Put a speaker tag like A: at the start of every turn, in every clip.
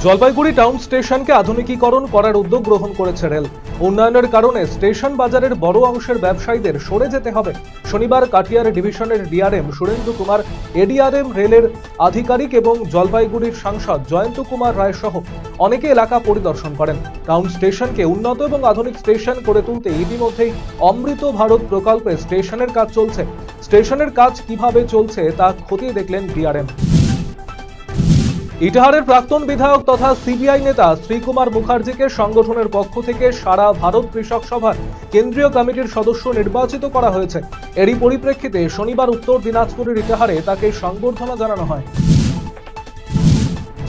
A: Jalpaiguri town স্টেশনকে আধুনিকীকরণ করার উদ্যোগ গ্রহণ করেছে রেল। উন্নয়নের কারণে স্টেশন বাজারের বড় অংশের ব্যবসায়ীদের সরে যেতে হবে। শনিবার কাটিয়ার ডিভিশনের ডিআরএম সুরেন্দ্র কুমার, এডিআরএম রেলের আধিকারিক এবং জলপাইগুড়ির সাংসদ জয়ন্ত কুমার রায় সহ অনেকে এলাকা পরিদর্শন করেন। টাউন স্টেশনকে উন্নত এবং আধুনিক স্টেশন করে তুলতে ইতিমধ্যেই অমৃত ভারত প্রকল্পে স্টেশনের কাজ চলছে। স্টেশনের কাজ কিভাবে চলছে তা খতিয়ে দেখলেন ডিআরএম। ইটাহারের প্রাক্তন বিধায়ক তথা সিপিআই নেতা শ্রীকুমার মুখার্জিকে সংগঠনের পক্ষ থেকে সারা ভারত কৃষক সভার কেন্দ্রীয় কমিটির সদস্য নির্বাচিত করা হয়েছে। এরই পরিপ্রেক্ষিতে শনিবার উত্তর দিনাজপুরের ইটাহারে তাকে সংবর্ধনা জানানো হয়।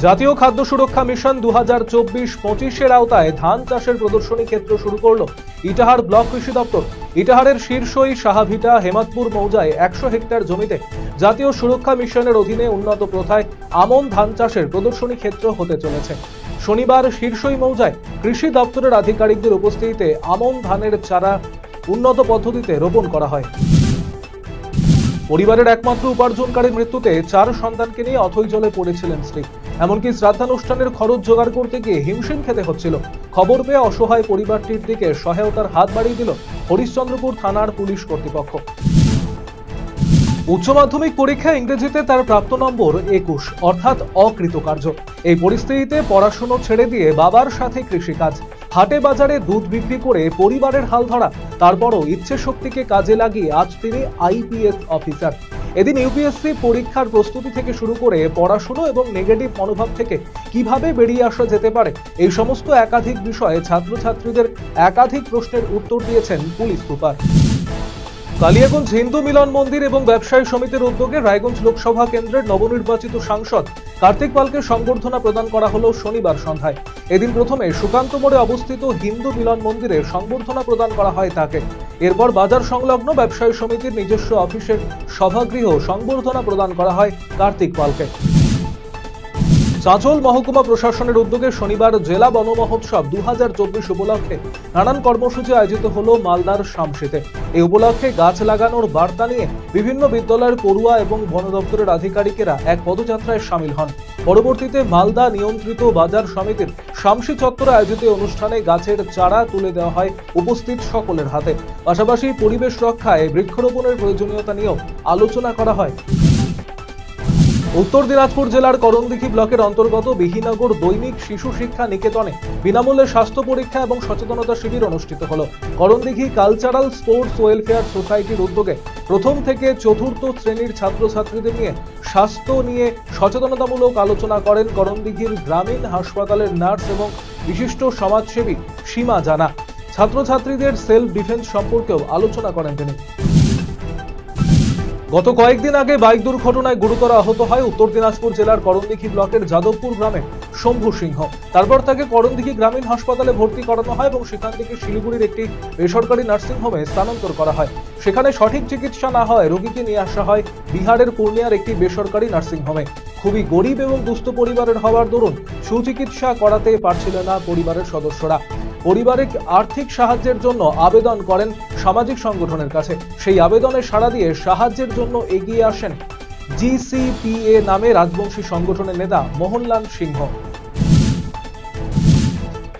A: জাতীয় খাদ্য সুরক্ষা মিশন 2024-25 আওতায় ধান চাষের প্রদর্শনী ক্ষেত্র শুরু করল ইটাহার ব্লক কৃষি দপ্তর। ইটাহারের শীর্ষই সাহাভিটা হেমাতপুর মৌজায় 100 হেক্টর জমিতে জাতীয় সুরক্ষা মিশনের অধীনে উন্নত প্রথায় আমন ধান চাষের প্রদর্শনী ক্ষেত্র হতে চলেছে। শনিবার শীর্ষই মৌজায় কৃষি দপ্তরের আধিকারিকদের উপস্থিতিতে আমন ধানের চারা উন্নত পদ্ধতিতে রোপণ করা হয়। পরিবারের একমাত্র উপার্জনকারীর মৃত্যুতে 4 সন্তানকে নিয়ে অথৈ জলে পড়েছিলেন স্ত্রী। এমনকি শ্রাদ্ধানুষ্ঠানের খরচ জোগাড় করতে গিয়ে হিমশিম খেতে হচ্ছিল। খবর পেয়ে অসহায় পরিবারটির দিকে সহায়তার হাত বাড়িয়ে দিল হরিশ্চন্দ্রপুর থানার পুলিশ কর্তৃপক্ষ। উচ্চ মাধ্যমিক পরীক্ষায় ইংরেজিতে তার প্রাপ্ত নম্বর 21, অর্থাৎ অকৃতকার্য। এই পরিস্থিতিতে পড়াশোনা ছেড়ে দিয়ে বাবার সাথে কৃষিকাজ, হাটে বাজারে দুধ বিক্রি করে পরিবারের হাল ধরা, তারপরও ইচ্ছে শক্তিকে কাজে লাগিয়ে আজ তিনি আইপিএস অফিসার। এদিন ইউপিএসসি পরীক্ষার প্রস্তুতি থেকে শুরু করে পড়াশোনা এবং নেগেটিভ মনোভাব থেকে কিভাবে বেরিয়ে আসা যেতে পারে, এই সমস্ত একাধিক বিষয়ে ছাত্রছাত্রীদের একাধিক প্রশ্নের উত্তর দিয়েছেন পুলিশ সুপার। কালিয়াগঞ্জ হিন্দু মিলন মন্দির এবং ব্যবসায়ী সমিতির উদ্যোগে রায়গঞ্জ লোকসভা কেন্দ্রের নবনির্বাচিত সাংসদ কার্তিক পালকে সংবর্ধনা প্রদান করা হলো শনিবার সন্ধ্যায়। এদিন প্রথমে সুকান্ত মোড়ে অবস্থিত হিন্দু মিলন মন্দিরে সংবর্ধনা প্রদান করা হয় তাকে। এরপর বাজার সংলগ্ন ব্যবসায়ী সমিতির নিজস্ব অফিসের সভাগৃহ সংবর্ধনা প্রদান করা হয় কার্তিক পালকে। চাঁচল মহকুমা প্রশাসনের উদ্যোগে শনিবার জেলা বন মহোৎসব 2024 উপলক্ষে নানান কর্মসূচি আয়োজিত হলো মালদার শামসিতে। এই উপলক্ষে গাছ লাগানোর বার্তা নিয়ে বিভিন্ন বিদ্যালয়ের পড়ুয়া এবং বন দপ্তরের আধিকারিকেরা এক পদযাত্রায় সামিল হন। পরবর্তীতে মালদা নিয়ন্ত্রিত বাজার সমিতির শামসি চত্বরে আয়োজিত অনুষ্ঠানে গাছের চারা তুলে দেওয়া হয় উপস্থিত সকলের হাতে। পাশাপাশি পরিবেশ রক্ষায় বৃক্ষরোপণের প্রয়োজনীয়তা নিয়েও আলোচনা করা হয়। উত্তর দিনাজপুর জেলার করণদিঘি ব্লকের অন্তর্গত বিহিনগর দৈনিক শিশু শিক্ষা নিকেতনে বিনামূল্যে স্বাস্থ্য পরীক্ষা এবং সচেতনতা শিবির অনুষ্ঠিত হলো। করণদিঘি কালচারাল স্পোর্টস ওয়েলফেয়ার সোসাইটির উদ্যোগে প্রথম থেকে চতুর্থ শ্রেণীর ছাত্রছাত্রীদের নিয়ে স্বাস্থ্য নিয়ে সচেতনতামূলক আলোচনা করেন করণদিঘির গ্রামীণ হাসপাতালের নার্স এবং বিশিষ্ট সমাজসেবী সীমা জানা। ছাত্রছাত্রীদের সেলফ ডিফেন্স সম্পর্কেও আলোচনা করেন তিনি। গত কয়েকদিন আগে বাইক দুর্ঘটনায় গুরুতর আহত হয় উত্তর দিনাজপুর জেলার করণদিঘি ব্লকের যাদবপুর গ্রামের শম্ভু সিংহ। তারপর তাকে করণদিঘি গ্রামীণ হাসপাতালে ভর্তি করানো হয় এবং সেখান থেকে শিলিগুড়ির একটি বেসরকারি নার্সিংহোমে স্থানান্তর করা হয়। সেখানে সঠিক চিকিৎসা না হয় রোগীকে নিয়ে আসা হয় বিহারের পূর্ণিয়ার একটি বেসরকারি নার্সিংহোমে। খুবই গরিব এবং দুস্থ পরিবারের হওয়ার দরুন সুচিকিৎসা করাতে পারছিল না পরিবারের সদস্যরা। পরিবারিক আর্থিক সাহায্যের জন্য আবেদন করেন সামাজিক সংগঠনের কাছে। সেই আবেদনে সাড়া দিয়ে সাহায্যের জন্য এগিয়ে আসেন জিসিপিএ নামে রাজবংশী সংগঠনের নেতা মোহনলাল সিংহ।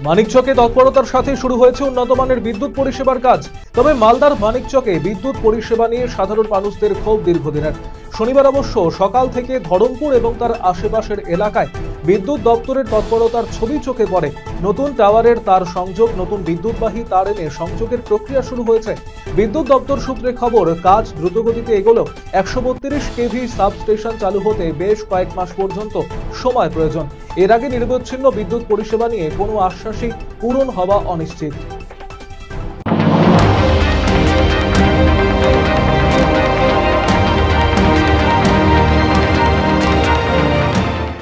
A: মানিকচকে তৎপরতার সাথে শুরু হয়েছে উন্নত মানের বিদ্যুৎ পরিষেবার কাজ। তবে মালদার মানিকচকে বিদ্যুৎ পরিষেবা নিয়ে সাধারণ মানুষদের ক্ষোভ দীর্ঘদিনের। শনিবার অবশ্য সকাল থেকে ধরমপুর এবং তার আশেপাশের এলাকায় বিদ্যুৎ দপ্তরের তৎপরতার ছবি চোখে পড়ে। নতুন টাওয়ারের তার সংযোগ, নতুন বিদ্যুৎবাহী তার এনে সংযোগের প্রক্রিয়া শুরু হয়েছে। বিদ্যুৎ দপ্তর সূত্রে খবর, কাজ দ্রুতগতিতে এগোলেও 132 কেভি সাবস্টেশন চালু হতে বেশ কয়েক মাস পর্যন্ত সময় প্রয়োজন। এর আগে নিরবচ্ছিন্ন বিদ্যুৎ পরিষেবা নিয়ে কোনো আশ্বাসই পূরণ হওয়া অনিশ্চিত।